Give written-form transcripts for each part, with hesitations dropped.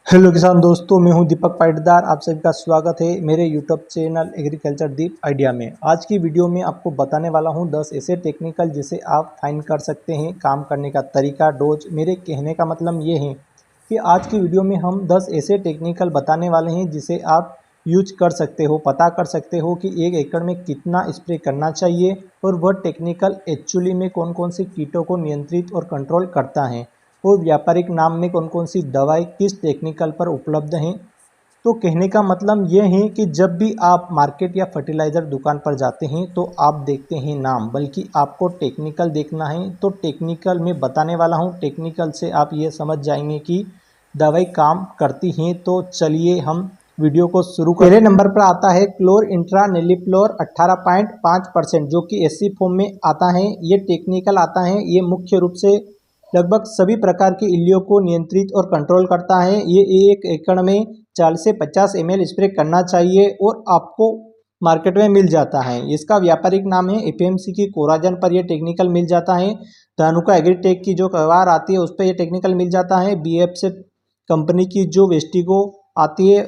Hello किसान दोस्तों, मैं हूं दीपक पाटीदार। आप सभी का स्वागत है मेरे यूट्यूब चैनल एग्रीकल्चर दीप आइडिया में। आज की वीडियो में आपको बताने वाला हूं 10 ऐसे टेक्निकल जिसे आप फाइंड कर सकते हैं। काम करने का तरीका, डोज। मेरे कहने का मतलब ये है कि आज की वीडियो में हम 10 ऐसे टेक्निकल बताने वाले हैं जिसे आप यूज कर सकते हो, पता कर सकते हो कि 1 एकड़ में कितना स्प्रे करना चाहिए और वह टेक्निकल एक्चुअली में कौन कौन से कीटों को नियंत्रित और कंट्रोल करता है और व्यापारिक नाम में कौन कौन सी दवाई किस टेक्निकल पर उपलब्ध हैं। तो कहने का मतलब ये है कि जब भी आप मार्केट या फर्टिलाइज़र दुकान पर जाते हैं तो आप देखते हैं नाम, बल्कि आपको टेक्निकल देखना है। तो टेक्निकल मैं बताने वाला हूँ, टेक्निकल से आप ये समझ जाएंगे कि दवाई काम करती हैं। तो चलिए हम वीडियो को शुरू करें। पहले नंबर पर आता है क्लोर इंट्रा नेलिफ्लोर 18.5%, जो कि एससी फॉर्म में आता है। ये टेक्निकल आता है। ये मुख्य रूप से लगभग सभी प्रकार की इल्लियों को नियंत्रित और कंट्रोल करता है। ये 1 एकड़ में 40 से 50 ml स्प्रे करना चाहिए और आपको मार्केट में मिल जाता है। इसका व्यापारिक नाम है एपीएमसी की कोराजन पर यह टेक्निकल मिल जाता है। धानुका एग्रीटेक की जो कवार आती है उस पर यह टेक्निकल मिल जाता है। बीएफ से कंपनी की जो वेस्टिगो आती है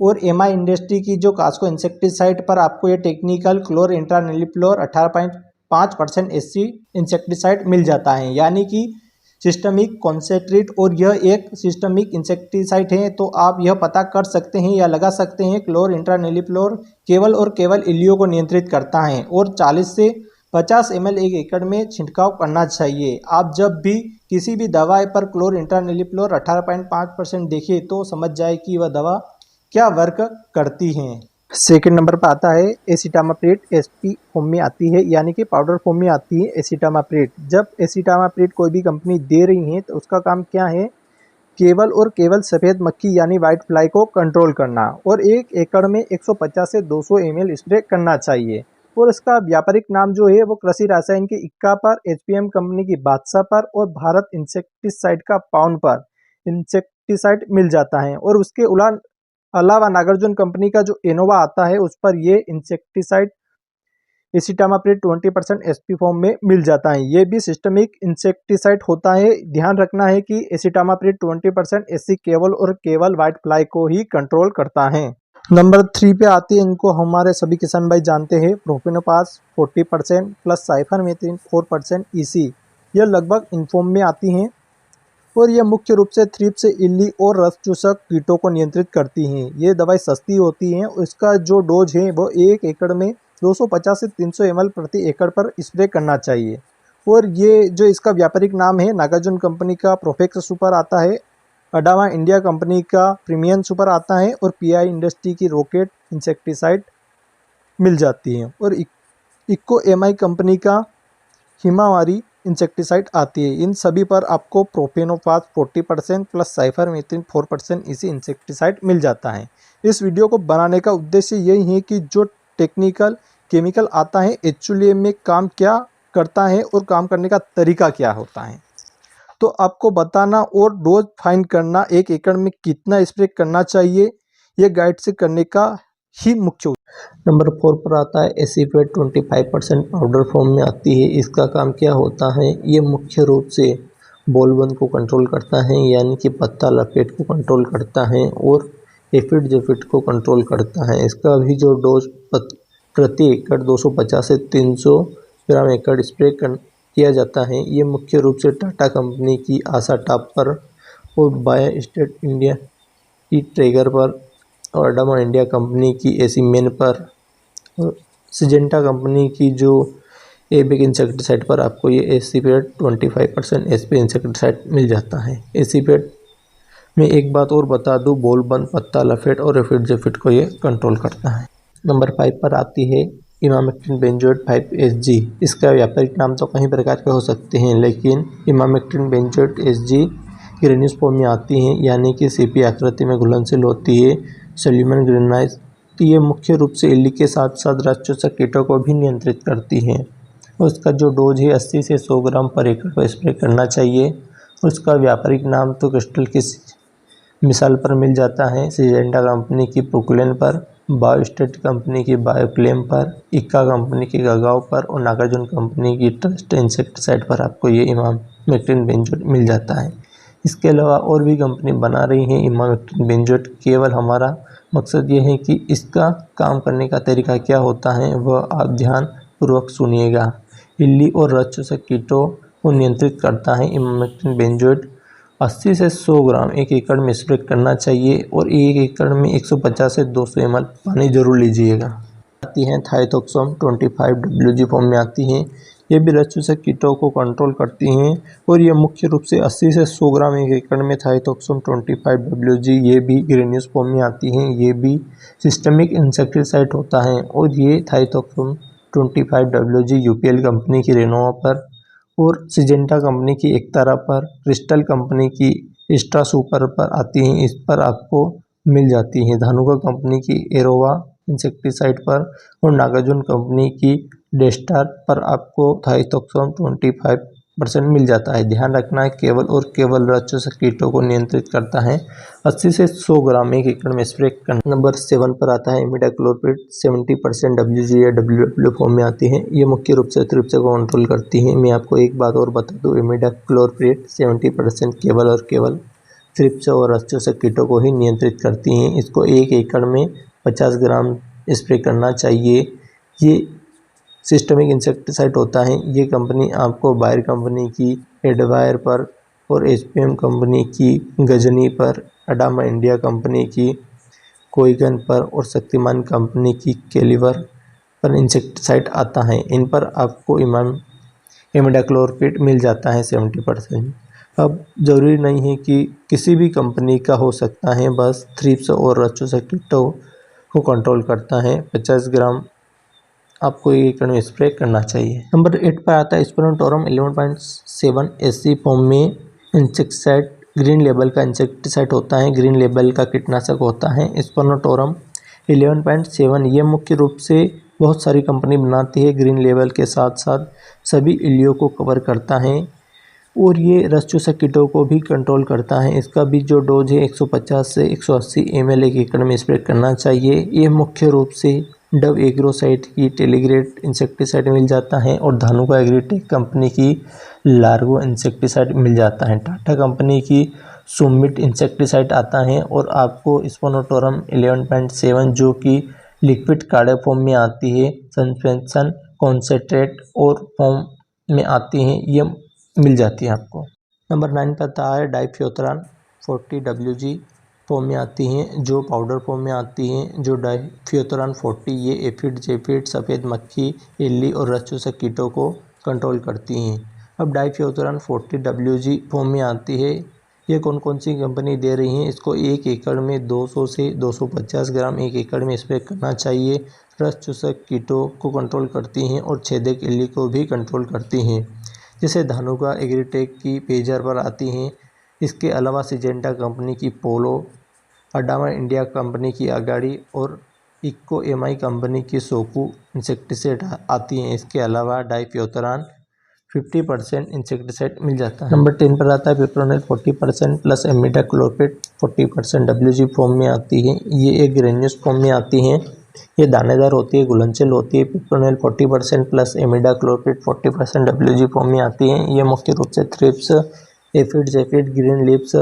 और एमआई इंडस्ट्री की जो कास्को इंसेक्टिसाइड पर आपको ये टेक्निकल क्लोर इंट्रानेलिफ्लोर 18.5% एससी इंसेक्टिसाइड मिल जाता है, यानी कि सिस्टमिक कॉन्सेंट्रेट। और यह एक सिस्टमिक इंसेक्टिसाइड है। तो आप यह पता कर सकते हैं या लगा सकते हैं क्लोर इंट्रानेलिफ्लोर केवल और केवल इल्लियों को नियंत्रित करता है और 40 से 50 ml 1 एकड़ में छिड़काव करना चाहिए। आप जब भी किसी भी दवा पर क्लोर इंट्रानेलिफ्लोर 18.5% देखिए तो समझ जाए कि वह दवा क्या वर्क करती हैं। सेकंड नंबर पर आता है एसिटामाप्रिड। एसपी फॉर्म में आती है, यानी कि पाउडर फॉर्म में आती है एसिटामाप्रिड। जब एसिटामाप्रिड कोई भी कंपनी दे रही है तो उसका काम क्या है? केवल और केवल सफ़ेद मक्खी यानी वाइट फ्लाई को कंट्रोल करना और 1 एकड़ में 150 से 200 ml स्प्रे करना चाहिए। और इसका व्यापारिक नाम जो है वो कृषि रसायन की इक्का पर, एचपीएम कंपनी की बादशाह पर और भारत इंसेक्टिसाइड का पाउंड पर इंसेक्टिसाइड मिल जाता है। और उसके अलावा नागार्जुन कंपनी का जो इनोवा आता है उस पर ये इंसेक्टिसाइड एसिटामाप्रिड 20% एसपी फॉर्म में मिल जाता है। ये भी सिस्टमिक इंसेक्टिसाइड होता है। ध्यान रखना है कि एसिटामाप्रिड 20% एससी केवल और केवल व्हाइट फ्लाई को ही कंट्रोल करता है। नंबर 3 पे आती है, इनको हमारे सभी किसान भाई जानते हैं, प्रोफेनोपास 40% प्लस साइफरमेथ्रिन 4% ईसी। यह लगभग इनफॉर्म में आती हैं और यह मुख्य रूप से थ्रिप्स, इल्ली और रस चूसक कीटों को नियंत्रित करती हैं। ये दवाई सस्ती होती है। इसका जो डोज है वो 1 एकड़ में 250 से 300 ml प्रति एकड़ पर स्प्रे करना चाहिए। और ये जो इसका व्यापारिक नाम है, नागार्जुन कंपनी का प्रोफेक्स सुपर आता है, अडावा इंडिया कंपनी का प्रीमियम सुपर आता है और पीआई इंडस्ट्री की रॉकेट इंसेक्टिसाइड मिल जाती है और इक्को एमआई कंपनी का हिमावारी इंसेक्टिसाइड आती है। इन सभी पर आपको प्रोफेनोफास 40% प्लस साइफरमेथ्रिन 4% इसी इंसेक्टिसाइड मिल जाता है। इस वीडियो को बनाने का उद्देश्य यही है कि जो टेक्निकल केमिकल आता है एक्चुअली में काम क्या करता है और काम करने का तरीका क्या होता है, तो आपको बताना और डोज फाइंड करना, 1 एकड़ में कितना स्प्रे करना चाहिए, ये गाइड से करने का ही मुख्य। नंबर 4 पर आता है एसीपेट 25% पाउडर फॉर्म में आती है। इसका काम क्या होता है? ये मुख्य रूप से बोलबंद को कंट्रोल करता है, यानी कि पत्ता लपेट को कंट्रोल करता है और एफिड जेफिड को कंट्रोल करता है। इसका भी जो डोज प्रति एकड़ 250 से 300 ग्राम एकड़ स्प्रे किया जाता है। ये मुख्य रूप से टाटा कंपनी की आशा टॉप पर और बायो स्टेट इंडिया की ट्रेगर पर और अडामा इंडिया कंपनी की एसी मेन पर और सिजेंटा कंपनी की जो एबिक इंसेक्टिसाइड पर आपको ये एसीपेट 25% एसपी इंसेक्टिसाइड मिल जाता है। एसीपेट में एक बात और बता दूं, बोलबंद, पत्ता लपेट और एफिड जेफिड को ये कंट्रोल करता है। नंबर 5 पर आती है इमामेक्टिन बेंजोएट 5SG। इसका व्यापारिक नाम तो कई प्रकार के हो सकते हैं, लेकिन emamectin benzoate SG granules form में आती हैं, यानी कि सीपी आकृति में घुलनशील होती है। सल्यूमन ग्रेनाइज। तो ये मुख्य रूप से इल्ली के साथ साथ रस चूसक कीटों को भी नियंत्रित करती है। उसका जो डोज है 80 से 100 ग्राम पर एकड़ पर स्प्रे करना चाहिए। उसका व्यापारिक नाम तो क्रिस्टल की मिसाल पर मिल जाता है, सिजेंटा कंपनी की प्रोक्लेन पर, बायोस्टेट कंपनी की बायोक्लेम पर, इक्का कंपनी की गगाव पर और नागार्जुन कंपनी की ट्रस्ट इंसेक्टिसाइड पर आपको ये इमामेक्टिन बेंजोएट मिल जाता है। इसके अलावा और भी कंपनी बना रही हैं इमामेक्टिन बेंजोएट। केवल हमारा मकसद ये है कि इसका काम करने का तरीका क्या होता है वह आप ध्यानपूर्वक सुनिएगा। इल्ली और रज-चूसक कीटों को नियंत्रित करता है इमामेक्टिन बेंजोएट। 80 से 100 ग्राम एक एकड़ में स्प्रे करना चाहिए और एक एकड़ में 150 से 200 ml पानी जरूर लीजिएगा। आती हैं थायोक्सोम 25 WG फॉर्म में आती हैं। ये भी रज-चूसक कीटों को कंट्रोल करती हैं और ये मुख्य रूप से 80 से 100 ग्राम एक एकड़ में थायोक्सोम 25 WG ये भी ग्रेन्यूल्स फॉर्म में आती हैं। ये भी सिस्टमिक इंसेक्टिसाइड होता है और ये थायोक्सोम 25 WG UPL कंपनी की रेनोवा पर और सिजेंटा कंपनी की एकतारा पर, क्रिस्टल कंपनी की एक्स्ट्रा सुपर पर आती हैं। इस पर आपको मिल जाती हैं। धानुका कंपनी की एरोवा इंसेक्टिसाइड पर और नागार्जुन कंपनी की डेस्टार पर आपको थायोक्सोम 25% मिल जाता है। ध्यान रखना है केवल और केवल रज-चूसक कीटों को नियंत्रित करता है। 80 से 100 ग्राम एक एकड़ में स्प्रे करना। नंबर 7 पर आता है इमिडाक्लोप्रिड 70% WG या WW फॉर्म में आती है। ये मुख्य रूप से थ्रिप्स को कंट्रोल करती है। मैं आपको एक बात और बता दूँ, इमिडाक्लोप्रिड 70% केवल और केवल थ्रिप्स और रज-चूसक कीटों को ही नियंत्रित करती हैं। इसको एक एकड़ में 50 ग्राम स्प्रे करना चाहिए। ये सिस्टमिक इंसेक्टिसाइड होता है। ये कंपनी आपको बायर कंपनी की एडवायर पर और HPM कंपनी की गजनी पर, अडामा इंडिया कंपनी की कोइगन पर और शक्तिमान कंपनी की कैलिवर पर इंसेक्टिसाइड आता है। इन पर आपको इमिडाक्लोप्रिड मिल जाता है 70%। अब ज़रूरी नहीं है कि किसी भी कंपनी का हो सकता है, बस थ्रिप्स और रज-चूसक कीटों को कंट्रोल करता है। 50 ग्राम आपको एक एकड़ में स्प्रे करना चाहिए। नंबर 8 पर आता है स्पिनोटोरम 11.7 SC फॉर्म में इंसेक्टिसाइड। ग्रीन लेबल का इंसेक्टिसाइड होता है, ग्रीन लेबल का कीटनाशक होता है स्पिनोटोरम 11.7। ये मुख्य रूप से बहुत सारी कंपनी बनाती है। ग्रीन लेबल के साथ साथ सभी इल्लियों को कवर करता है और ये रज-चूसक कीटों को भी कंट्रोल करता है। इसका भी जो डोज है 150 से 180 ml एक एकड़ में स्प्रे करना चाहिए। ये मुख्य रूप से डव एग्रोसाइड की टेलीग्रेड इंसेक्टिसाइड मिल जाता है और धानुका एग्रीटेक कंपनी की लार्गो इंसेक्टिसाइड मिल जाता है। टाटा कंपनी की सुमिट इंसेक्टिसाइड आता है और आपको स्पिनोटोरम 11.7 जो कि लिक्विड काढ़े फॉर्म में आती है, सस्पेंशन कॉन्सेंट्रेट और फॉर्म में आती हैं, ये मिल जाती है आपको। नंबर 9 पर आता है डाइफ्योतरान 40 WG फॉर्म में आती हैं, जो पाउडर फॉर्म में आती हैं। जो डाइफ्योतरान 40 ये एफिड, जेफिड, सफ़ेद मक्खी, इल्ली और रज-चूसक कीटों को कंट्रोल करती हैं। अब डाइफ्योतरान 40 WG फॉर्म में आती है। ये कौन कौन सी कंपनी दे रही हैं? इसको एक एकड़ में 200 से 250 ग्राम एक एकड़ में स्प्रे करना चाहिए। रज-चूसक कीटों को कंट्रोल करती हैं और छेदक इल्ली को भी कंट्रोल करती हैं। जैसे धानुका एग्रीटेक की पेजर पर आती हैं। इसके अलावा सिजेंटा कंपनी की पोलो, अडामा इंडिया कंपनी की अगाड़ी और इक्को MI कंपनी की सोकू इंसेक्टिसाइड आती हैं। इसके अलावा डाइफ्योतरान 50% इंसेक्टिसाइड मिल जाता है। नंबर 10 पर आता है पिप्रोनिल 40% प्लस इमिडाक्लोप्रिड 40% WG फॉर्म में आती है। ये एक ग्रेन्यूल्स फॉर्म में आती हैं। ये दानेदार होती है, घुलनशील होती है। पिप्रोनिल 40% प्लस इमिडाक्लोप्रिड 40% WG फॉर्म में आती हैं। ये मुख्य रूप से थ्रिप्स, एफिड, जेफिड, ग्रीन लीव्स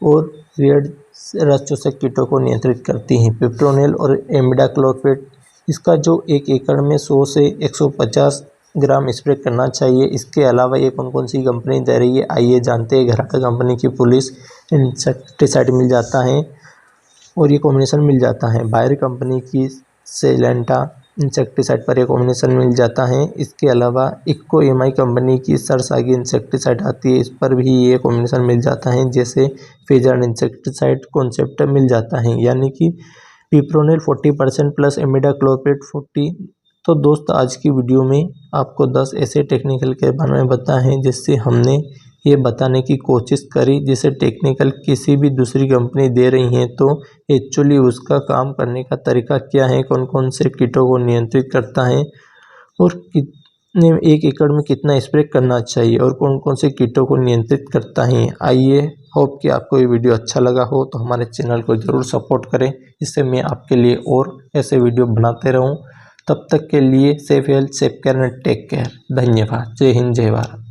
और रेड रज-चूसक कीटों को नियंत्रित करती हैं। पिप्रोनिल और इमिडाक्लोप्रिड इसका जो एक एकड़ में 100 से 150 ग्राम स्प्रे करना चाहिए। इसके अलावा ये कौन कौन सी कंपनी दे रही है, आइए जानते हैं। घराटा कंपनी की पुलिस इंसेक्टिसाइड मिल जाता है और ये कॉम्बिनेशन मिल जाता है। बायर कंपनी की सेलेंटा इंसेक्टिसाइड पर ये कॉम्बिनेशन मिल जाता है। इसके अलावा इक्को MI कंपनी की सरसागी इंसेक्टिसाइड आती है, इस पर भी ये कॉम्बिनेशन मिल जाता है। जैसे फेजर इंसेक्टिसाइड कॉन्सेप्ट मिल जाता है, यानी कि पिप्रोनिल 40% प्लस इमिडाक्लोप्रिड 40। तो दोस्त आज की वीडियो में आपको 10 ऐसे टेक्निकल के बारे में बताए हैं जिससे हमने ये बताने की कोशिश करी, जैसे टेक्निकल किसी भी दूसरी कंपनी दे रही हैं तो एक्चुअली उसका काम करने का तरीका क्या है, कौन कौन से कीटों को नियंत्रित करता है और कितने एक एकड़ में कितना स्प्रे करना चाहिए और कौन कौन से कीटों को नियंत्रित करता है। आइए, होप कि आपको ये वीडियो अच्छा लगा हो तो हमारे चैनल को ज़रूर सपोर्ट करें, जिससे मैं आपके लिए और ऐसे वीडियो बनाते रहूं। तब तक के लिए safe health, safe care and take care. धन्यवाद। जय हिंद, जय भारत।